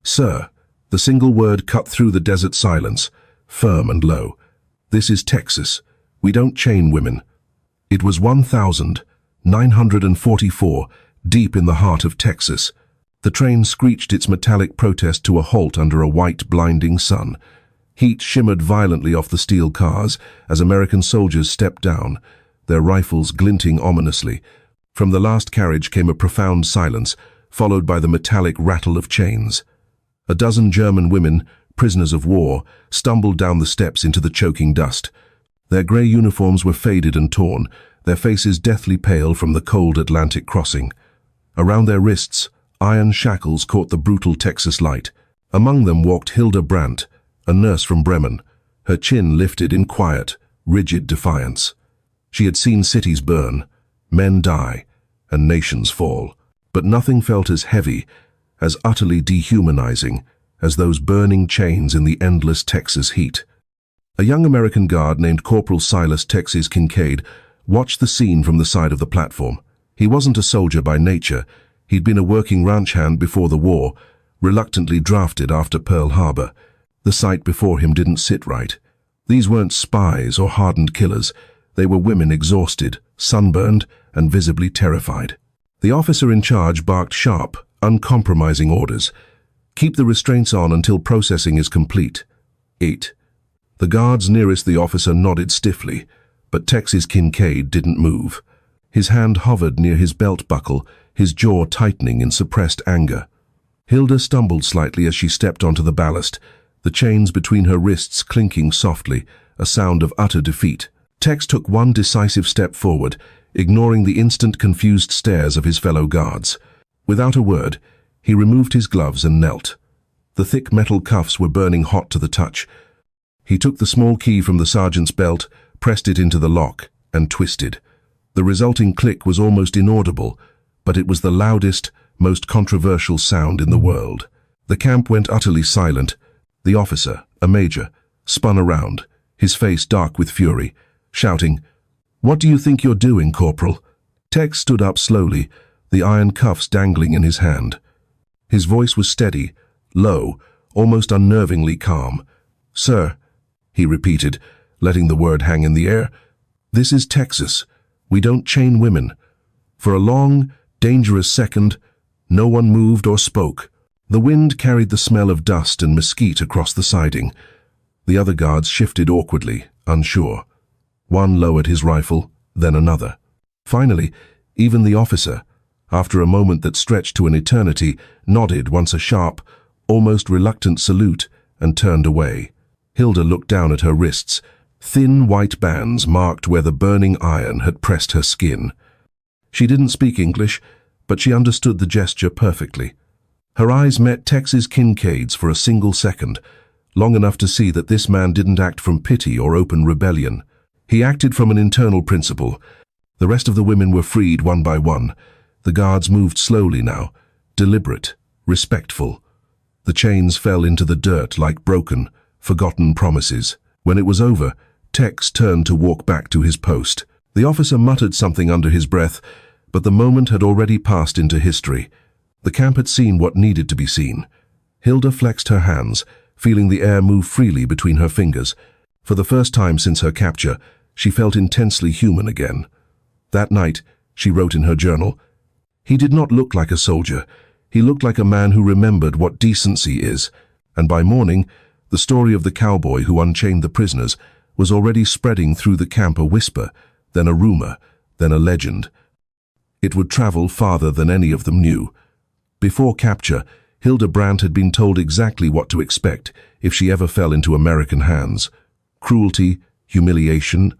"Sir," the single word cut through the desert silence, firm and low. "This is Texas. We don't chain women." It was 1944, deep in the heart of Texas. The train screeched its metallic protest to a halt under a white, blinding sun. Heat shimmered violently off the steel cars as American soldiers stepped down, their rifles glinting ominously. From the last carriage came a profound silence, followed by the metallic rattle of chains. A dozen German women, prisoners of war, stumbled down the steps into the choking dust. Their grey uniforms were faded and torn, their faces deathly pale from the cold Atlantic crossing. Around their wrists, iron shackles caught the brutal Texas light. Among them walked Hilda Brandt, a nurse from Bremen, her chin lifted in quiet, rigid defiance. She had seen cities burn, men die, and nations fall. But nothing felt as heavy, as utterly dehumanizing, as those burning chains in the endless Texas heat. A young American guard named Corporal Silas Tex Kincaid watched the scene from the side of the platform. He wasn't a soldier by nature. He'd been a working ranch hand before the war, reluctantly drafted after Pearl Harbor. The sight before him didn't sit right. These weren't spies or hardened killers. They were women exhausted, sunburned, and visibly terrified. The officer in charge barked sharp, uncompromising orders. "Keep the restraints on until processing is complete." 8. The guards nearest the officer nodded stiffly, but Tex Kincaid didn't move. His hand hovered near his belt buckle, his jaw tightening in suppressed anger. Hilda stumbled slightly as she stepped onto the ballast, the chains between her wrists clinking softly, a sound of utter defeat. Tex took one decisive step forward, ignoring the instant confused stares of his fellow guards. Without a word, he removed his gloves and knelt. The thick metal cuffs were burning hot to the touch. He took the small key from the sergeant's belt, pressed it into the lock, and twisted. The resulting click was almost inaudible, but it was the loudest, most controversial sound in the world. The camp went utterly silent. The officer, a major, spun around, his face dark with fury, shouting, "What do you think you're doing, Corporal?" Tex stood up slowly, the iron cuffs dangling in his hand. His voice was steady, low, almost unnervingly calm. "Sir," he repeated, letting the word hang in the air, "this is Texas. We don't chain women." For a long, dangerous second, no one moved or spoke. The wind carried the smell of dust and mesquite across the siding. The other guards shifted awkwardly, unsure. One lowered his rifle, then another. Finally, even the officer, after a moment that stretched to an eternity, nodded once a sharp, almost reluctant salute and turned away. Hilda looked down at her wrists. Thin white bands marked where the burning iron had pressed her skin. She didn't speak English, but she understood the gesture perfectly. Her eyes met Tex Kincaid's for a single second, long enough to see that this man didn't act from pity or open rebellion. He acted from an internal principle. The rest of the women were freed one by one. The guards moved slowly now, deliberate, respectful. The chains fell into the dirt like broken, forgotten promises. When it was over, Tex turned to walk back to his post. The officer muttered something under his breath, but the moment had already passed into history. The camp had seen what needed to be seen. Hilda flexed her hands, feeling the air move freely between her fingers. For the first time since her capture, she felt intensely human again. That night, she wrote in her journal, "He did not look like a soldier. He looked like a man who remembered what decency is." And by morning, the story of the cowboy who unchained the prisoners was already spreading through the camp, a whisper, then a rumor, then a legend. It would travel farther than any of them knew. Before capture, Hilda Brandt had been told exactly what to expect if she ever fell into American hands: cruelty, humiliation,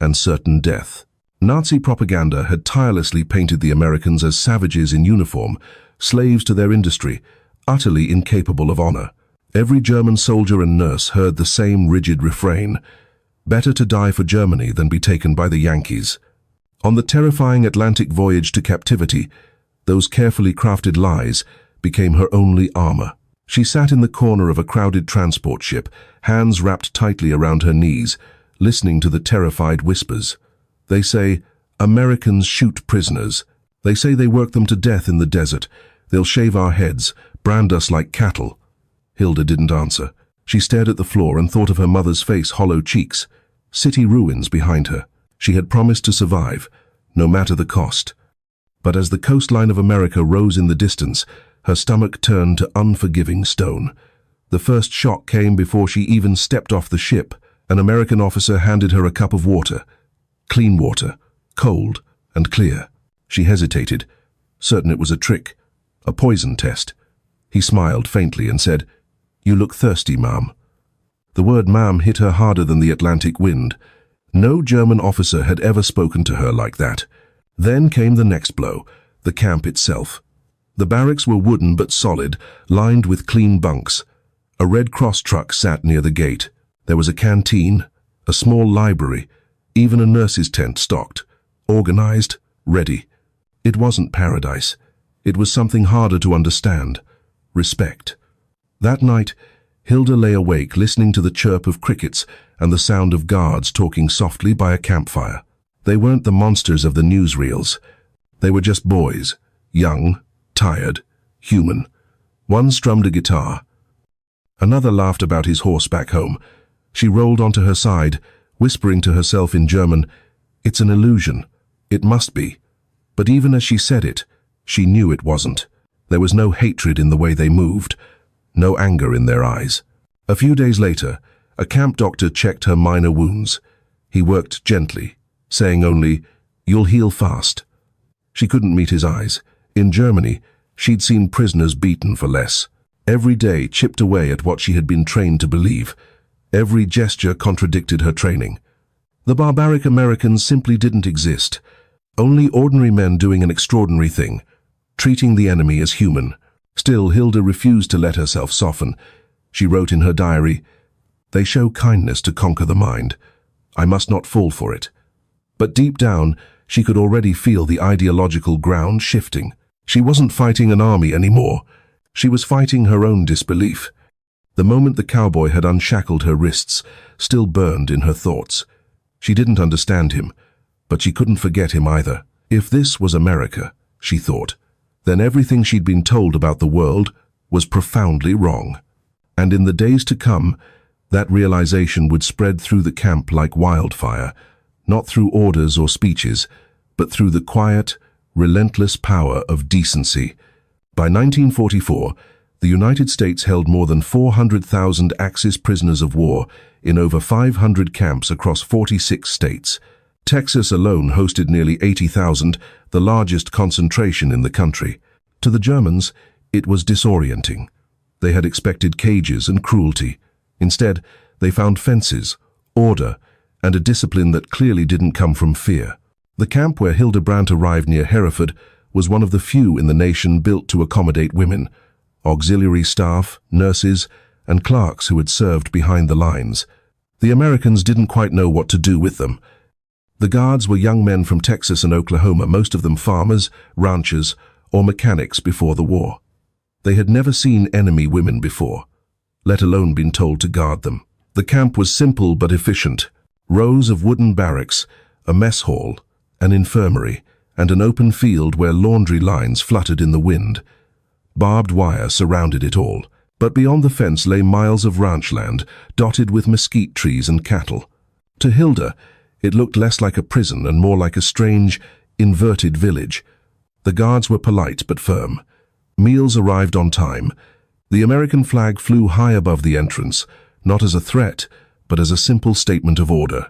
and certain death. Nazi propaganda had tirelessly painted the Americans as savages in uniform, slaves to their industry, utterly incapable of honor. Every German soldier and nurse heard the same rigid refrain: better to die for Germany than be taken by the Yankees. On the terrifying Atlantic voyage to captivity, those carefully crafted lies became her only armor. She sat in the corner of a crowded transport ship, hands wrapped tightly around her knees, listening to the terrified whispers. They say, "Americans shoot prisoners. They say they work them to death in the desert. They'll shave our heads, brand us like cattle. Hilda didn't answer. She stared at the floor and thought of her mother's face, hollow cheeks, city ruins behind her. She had promised to survive, no matter the cost. But as the coastline of America rose in the distance, her stomach turned to unforgiving stone. The first shock came before she even stepped off the ship. An American officer handed her a cup of water. Clean water, cold and clear. She hesitated, certain it was a trick, a poison test. He smiled faintly and said, "You look thirsty, ma'am." The word ma'am hit her harder than the Atlantic wind. No German officer had ever spoken to her like that. Then came the next blow, the camp itself. The barracks were wooden but solid, lined with clean bunks. A Red Cross truck sat near the gate. There was a canteen, a small library, even a nurse's tent stocked, organized, ready. It wasn't paradise. It was something harder to understand. Respect. That night, Hilda lay awake listening to the chirp of crickets and the sound of guards talking softly by a campfire. They weren't the monsters of the newsreels. They were just boys, young, tired, human. One strummed a guitar. Another laughed about his horse back home. She rolled onto her side, whispering to herself in German, "It's an illusion. It must be." But even as she said it, she knew it wasn't. There was no hatred in the way they moved, no anger in their eyes. A few days later, a camp doctor checked her minor wounds. He worked gently, saying only, "You'll heal fast." She couldn't meet his eyes. In Germany, she'd seen prisoners beaten for less. Every day chipped away at what she had been trained to believe. Every gesture contradicted her training. The barbaric Americans simply didn't exist. Only ordinary men doing an extraordinary thing, treating the enemy as human. Still, Hilda refused to let herself soften. She wrote in her diary, "They show kindness to conquer the mind. I must not fall for it." But deep down, she could already feel the ideological ground shifting. She wasn't fighting an army anymore. She was fighting her own disbelief. The moment the cowboy had unshackled her wrists still burned in her thoughts. She didn't understand him, but she couldn't forget him either. If this was America, she thought, then everything she'd been told about the world was profoundly wrong. And in the days to come, that realization would spread through the camp like wildfire, not through orders or speeches, but through the quiet, relentless power of decency. By 1944, the United States held more than 400,000 Axis prisoners of war in over 500 camps across 46 states. Texas alone hosted nearly 80,000, the largest concentration in the country. To the Germans, it was disorienting. They had expected cages and cruelty. Instead, they found fences, order, and a discipline that clearly didn't come from fear. The camp where Hilda Brandt arrived near Hereford was one of the few in the nation built to accommodate women, auxiliary staff, nurses, and clerks who had served behind the lines. The Americans didn't quite know what to do with them. The guards were young men from Texas and Oklahoma, most of them farmers, ranchers, or mechanics before the war. They had never seen enemy women before, let alone been told to guard them. The camp was simple but efficient. Rows of wooden barracks, a mess hall, an infirmary, and an open field where laundry lines fluttered in the wind. Barbed wire surrounded it all, but beyond the fence lay miles of ranch land, dotted with mesquite trees and cattle. To Hilda, it looked less like a prison and more like a strange, inverted village. The guards were polite but firm. Meals arrived on time. The American flag flew high above the entrance, not as a threat, but as a simple statement of order.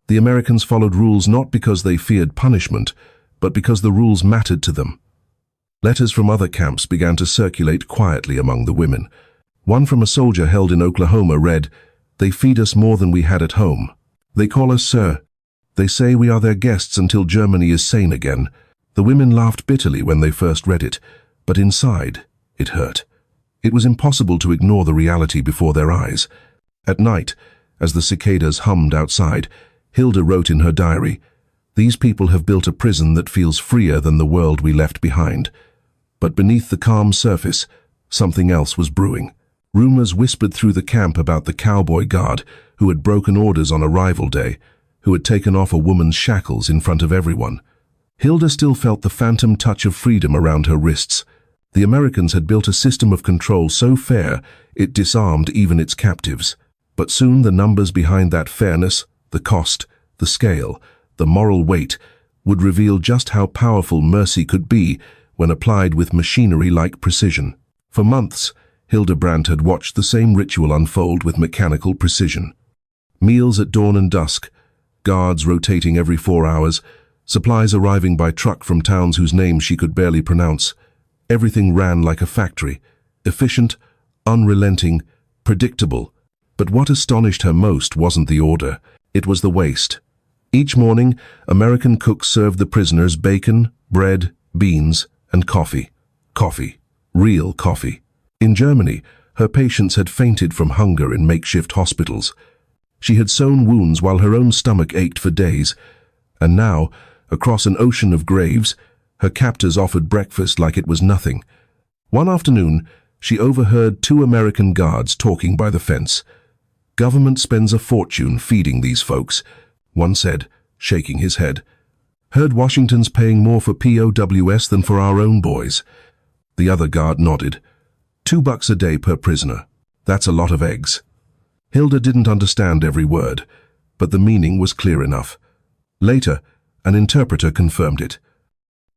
The Americans followed rules not because they feared punishment, but because the rules mattered to them. Letters from other camps began to circulate quietly among the women. One from a soldier held in Oklahoma read, "They feed us more than we had at home. They call us sir. They say we are their guests until Germany is sane again." The women laughed bitterly when they first read it, but inside, it hurt. It was impossible to ignore the reality before their eyes. At night, as the cicadas hummed outside, Hilda wrote in her diary, "These people have built a prison that feels freer than the world we left behind." But beneath the calm surface, something else was brewing. Rumors whispered through the camp about the cowboy guard who had broken orders on arrival day, who had taken off a woman's shackles in front of everyone. Hilda still felt the phantom touch of freedom around her wrists. The Americans had built a system of control so fair it disarmed even its captives. But soon the numbers behind that fairness, the cost, the scale, the moral weight, would reveal just how powerful mercy could be when applied with machinery-like precision. For months, Hildebrandt had watched the same ritual unfold with mechanical precision. Meals at dawn and dusk, guards rotating every 4 hours, supplies arriving by truck from towns whose names she could barely pronounce. Everything ran like a factory, efficient, unrelenting, predictable. But what astonished her most wasn't the order, it was the waste. Each morning, American cooks served the prisoners bacon, bread, beans, and coffee. Coffee. Real coffee. In Germany, her patients had fainted from hunger in makeshift hospitals. She had sewn wounds while her own stomach ached for days, and now, across an ocean of graves, her captors offered breakfast like it was nothing. One afternoon, she overheard 2 American guards talking by the fence. "Government spends a fortune feeding these folks," one said, shaking his head. "Heard Washington's paying more for POWs than for our own boys." The other guard nodded. $2 a day per prisoner. That's a lot of eggs. Hilda didn't understand every word, but the meaning was clear enough. Later, an interpreter confirmed it.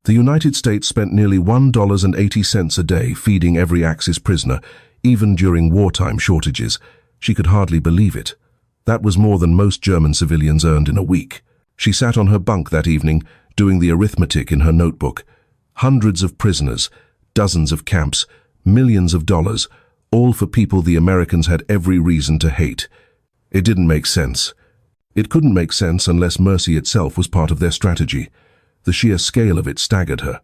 The United States spent nearly $1.80 a day feeding every Axis prisoner, even during wartime shortages. She could hardly believe it. That was more than most German civilians earned in a week. She sat on her bunk that evening, doing the arithmetic in her notebook. Hundreds of prisoners, dozens of camps, millions of dollars, all for people the Americans had every reason to hate. It didn't make sense. It couldn't make sense unless mercy itself was part of their strategy. The sheer scale of it staggered her.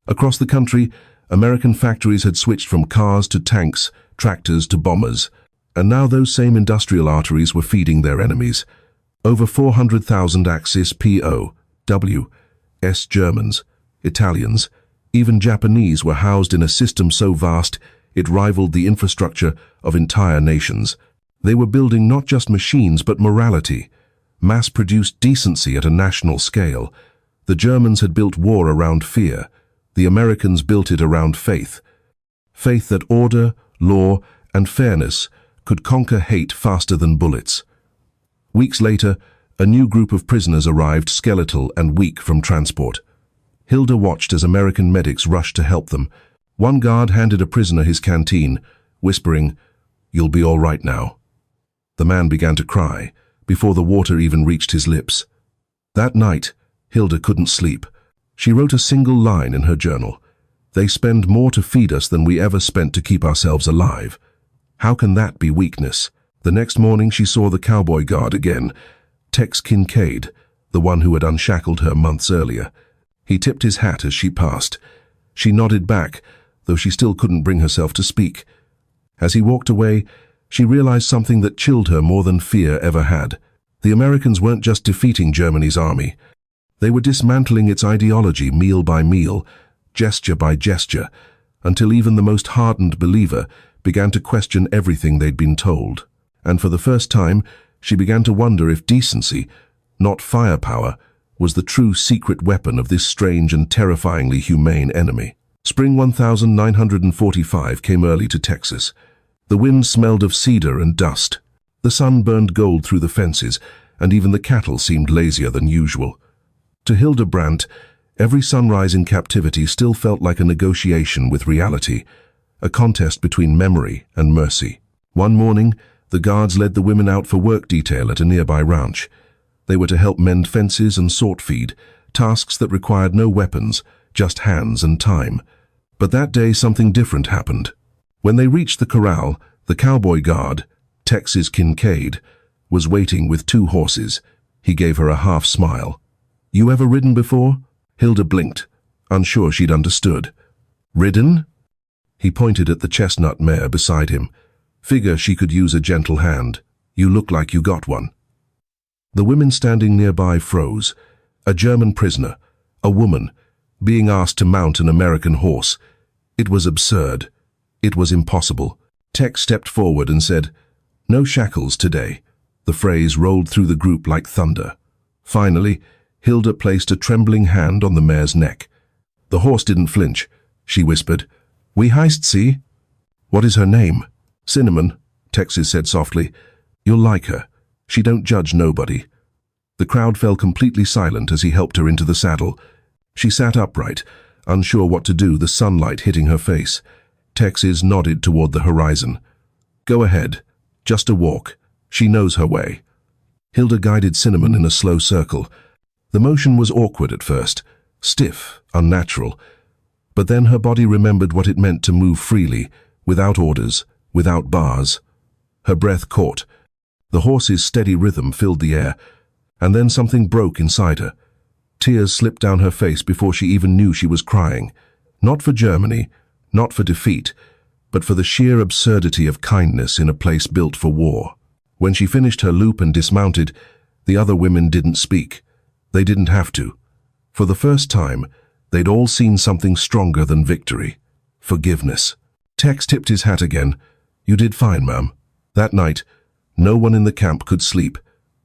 Across the country, American factories had switched from cars to tanks, tractors to bombers. And now those same industrial arteries were feeding their enemies. Over 400,000 Axis POWs, Germans, Italians, even Japanese were housed in a system so vast it rivaled the infrastructure of entire nations. They were building not just machines but morality, mass-produced decency at a national scale. The Germans had built war around fear. The Americans built it around faith. Faith that order, law, and fairness could conquer hate faster than bullets. Weeks later, a new group of prisoners arrived, skeletal and weak from transport. Hilda watched as American medics rushed to help them. One guard handed a prisoner his canteen, whispering, "You'll be all right now." The man began to cry, before the water even reached his lips. That night, Hilda couldn't sleep. She wrote a single line in her journal. "They spend more to feed us than we ever spent to keep ourselves alive. How can that be weakness?" The next morning she saw the cowboy guard again, Tex Kincaid, the one who had unshackled her months earlier. He tipped his hat as she passed. She nodded back, though she still couldn't bring herself to speak. As he walked away, she realized something that chilled her more than fear ever had. The Americans weren't just defeating Germany's army. They were dismantling its ideology meal by meal, gesture by gesture, until even the most hardened believer began to question everything they'd been told. And for the first time, she began to wonder if decency, not firepower, was the true secret weapon of this strange and terrifyingly humane enemy. Spring 1945 came early to Texas. The wind smelled of cedar and dust. The sun burned gold through the fences, and even the cattle seemed lazier than usual. To Hildebrandt, every sunrise in captivity still felt like a negotiation with reality, a contest between memory and mercy. One morning, the guards led the women out for work detail at a nearby ranch. They were to help mend fences and sort feed, tasks that required no weapons, just hands and time. But that day something different happened. When they reached the corral, the cowboy guard, Tex Kincaid, was waiting with 2 horses. He gave her a half smile. "You ever ridden before?" Hilda blinked, unsure she'd understood. "Ridden?" He pointed at the chestnut mare beside him. "Figure she could use a gentle hand. You look like you got one." The women standing nearby froze. A German prisoner, a woman, being asked to mount an American horse. It was absurd. It was impossible. Tex stepped forward and said, "No shackles today." The phrase rolled through the group like thunder. Finally, Hilda placed a trembling hand on the mare's neck. The horse didn't flinch. She whispered, "We heist, see?" "What is her name?" "Cinnamon," Texas said softly. "You'll like her. She don't judge nobody." The crowd fell completely silent as he helped her into the saddle. She sat upright, unsure what to do, the sunlight hitting her face. Texas nodded toward the horizon. "Go ahead. Just a walk. She knows her way." Hilda guided Cinnamon in a slow circle. The motion was awkward at first, stiff, unnatural. But then her body remembered what it meant to move freely, without orders, without bars. Her breath caught. The horse's steady rhythm filled the air, and then something broke inside her. Tears slipped down her face before she even knew she was crying. Not for Germany, not for defeat, but for the sheer absurdity of kindness in a place built for war. When she finished her loop and dismounted, the other women didn't speak. They didn't have to. For the first time, they'd all seen something stronger than victory. Forgiveness. Tex tipped his hat again. "You did fine, ma'am." That night, no one in the camp could sleep.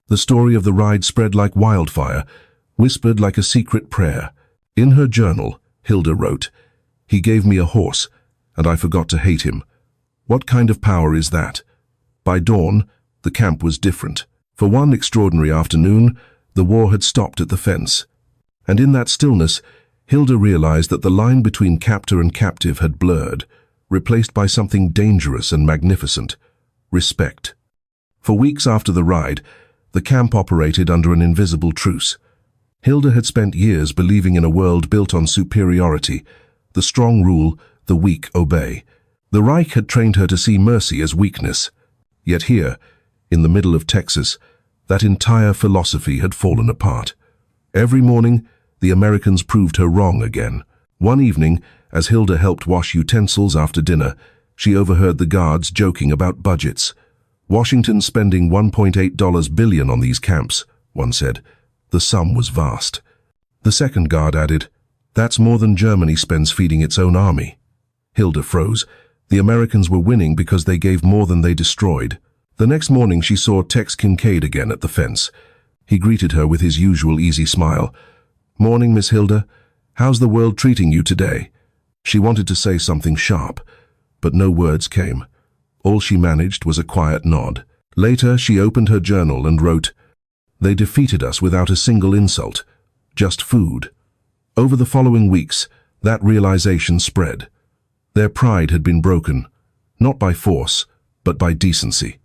The story of the ride spread like wildfire, whispered like a secret prayer. In her journal, Hilda wrote, "He gave me a horse, and I forgot to hate him." What kind of power is that? By dawn, the camp was different. For one extraordinary afternoon, the war had stopped at the fence. And in that stillness, Hilda realized that the line between captor and captive had blurred, replaced by something dangerous and magnificent: respect. For weeks after the ride, the camp operated under an invisible truce. Hilda had spent years believing in a world built on superiority. The strong rule, the weak obey. The Reich had trained her to see mercy as weakness. Yet here, in the middle of Texas, that entire philosophy had fallen apart. Every morning, the Americans proved her wrong again. One evening, as Hilda helped wash utensils after dinner, she overheard the guards joking about budgets. "Washington spending $1.8 billion on these camps," one said. The sum was vast. The second guard added, "That's more than Germany spends feeding its own army." Hilda froze. The Americans were winning because they gave more than they destroyed. The next morning she saw Tex Kincaid again at the fence. He greeted her with his usual easy smile. "Morning, Miss Hilda. How's the world treating you today?" She wanted to say something sharp, but no words came. All she managed was a quiet nod. Later, she opened her journal and wrote, "They defeated us without a single insult, just food." Over the following weeks, that realization spread. Their pride had been broken, not by force, but by decency.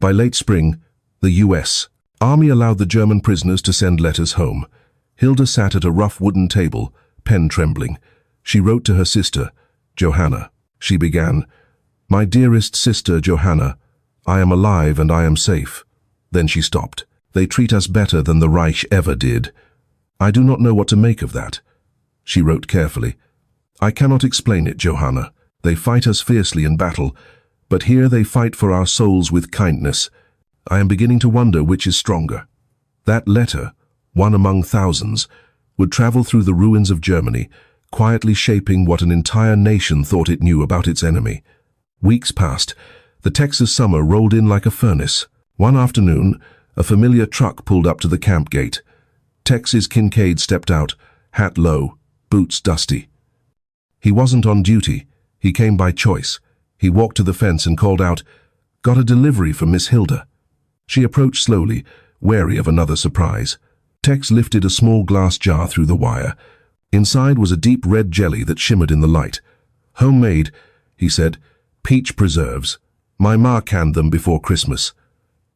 By late spring, the U.S. Army allowed the German prisoners to send letters home. Hilda sat at a rough wooden table, pen trembling. She wrote to her sister, Johanna. She began, "My dearest sister Johanna, I am alive and I am safe." Then she stopped. "They treat us better than the Reich ever did. I do not know what to make of that." She wrote carefully, "I cannot explain it, Johanna. They fight us fiercely in battle, but here they fight for our souls with kindness. I am beginning to wonder which is stronger." That letter, one among thousands, would travel through the ruins of Germany, quietly shaping what an entire nation thought it knew about its enemy. Weeks passed. The Texas summer rolled in like a furnace. One afternoon, a familiar truck pulled up to the camp gate. Texas Kincaid stepped out, hat low, boots dusty. He wasn't on duty. He came by choice. He walked to the fence and called out, "Got a delivery for Miss Hilda." She approached slowly, wary of another surprise. Tex lifted a small glass jar through the wire. Inside was a deep red jelly that shimmered in the light. "Homemade," he said. "Peach preserves. My ma canned them before Christmas."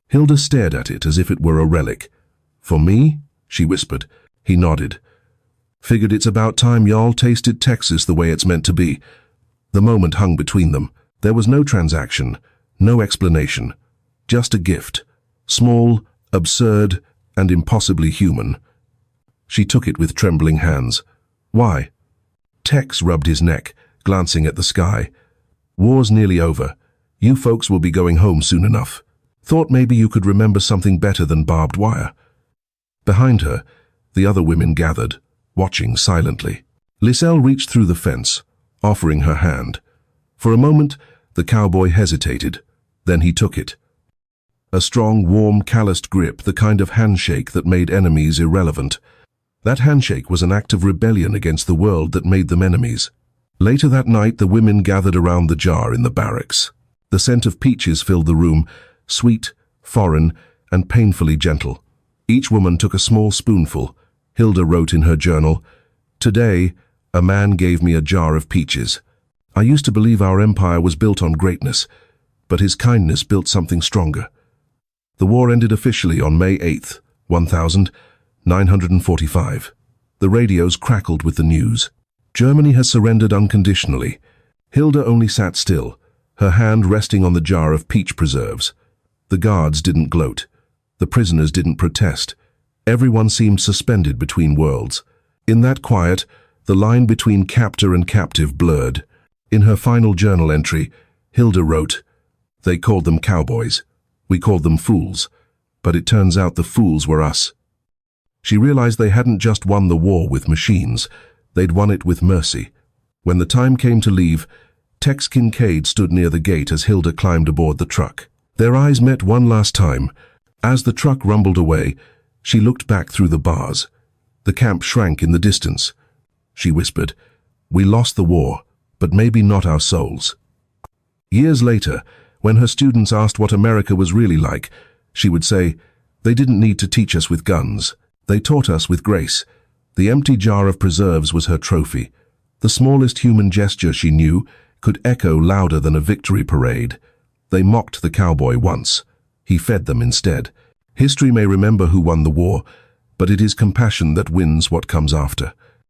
Hilda stared at it as if it were a relic. "For me?" she whispered. He nodded. "Figured it's about time y'all tasted Texas the way it's meant to be." The moment hung between them. There was no transaction, no explanation. Just a gift. Small, absurd, and impossibly human. She took it with trembling hands. "Why?" Tex rubbed his neck, glancing at the sky. "War's nearly over. You folks will be going home soon enough. Thought maybe you could remember something better than barbed wire." Behind her, the other women gathered, watching silently. Liselle reached through the fence, offering her hand. For a moment, the cowboy hesitated. Then he took it. A strong, warm, calloused grip, the kind of handshake that made enemies irrelevant. That handshake was an act of rebellion against the world that made them enemies. Later that night, the women gathered around the jar in the barracks. The scent of peaches filled the room, sweet, foreign, and painfully gentle. Each woman took a small spoonful. Hilda wrote in her journal, "Today, a man gave me a jar of peaches. I used to believe our empire was built on greatness, but his kindness built something stronger." The war ended officially on May 8th, 1945. The radios crackled with the news. Germany has surrendered unconditionally. Hilda only sat still, her hand resting on the jar of peach preserves. The guards didn't gloat. The prisoners didn't protest. Everyone seemed suspended between worlds. In that quiet, the line between captor and captive blurred. In her final journal entry, Hilda wrote, "They called them cowboys. We called them fools. But it turns out the fools were us." She realized they hadn't just won the war with machines. They'd won it with mercy. When the time came to leave, Tex Kincaid stood near the gate as Hilda climbed aboard the truck. Their eyes met one last time. As the truck rumbled away, she looked back through the bars. The camp shrank in the distance. She whispered, "We lost the war, but maybe not our souls." Years later, when her students asked what America was really like, she would say, "They didn't need to teach us with guns. They taught us with grace." The empty jar of preserves was her trophy. The smallest human gesture she knew could echo louder than a victory parade. They mocked the cowboy once. He fed them instead. History may remember who won the war, but it is compassion that wins what comes after.